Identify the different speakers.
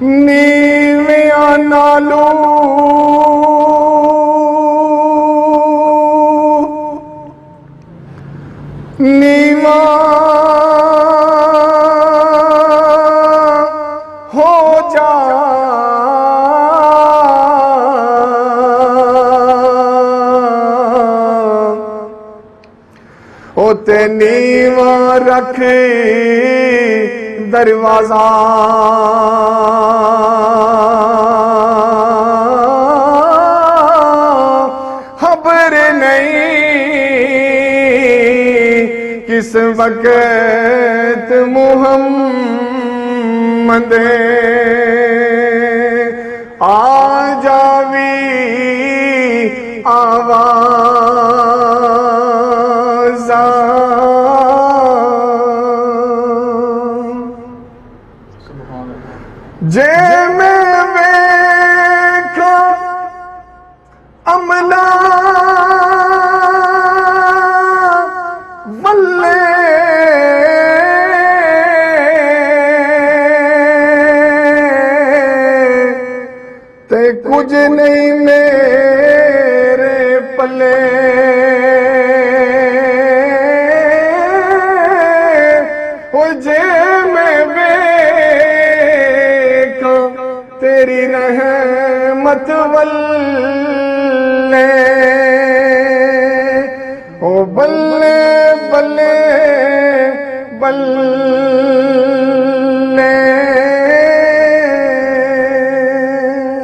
Speaker 1: नीवियां नालों नीवा हो जा, ओते नीवा रखे दरवाजा, खबर नहीं किस वक्त मुहम्मद आ जावी आवाज़। जे मैं वेखा अमला वल्ले ते कुछ नहीं मेरे पले, ओ जे मैं वेखा तेरी रहमत वल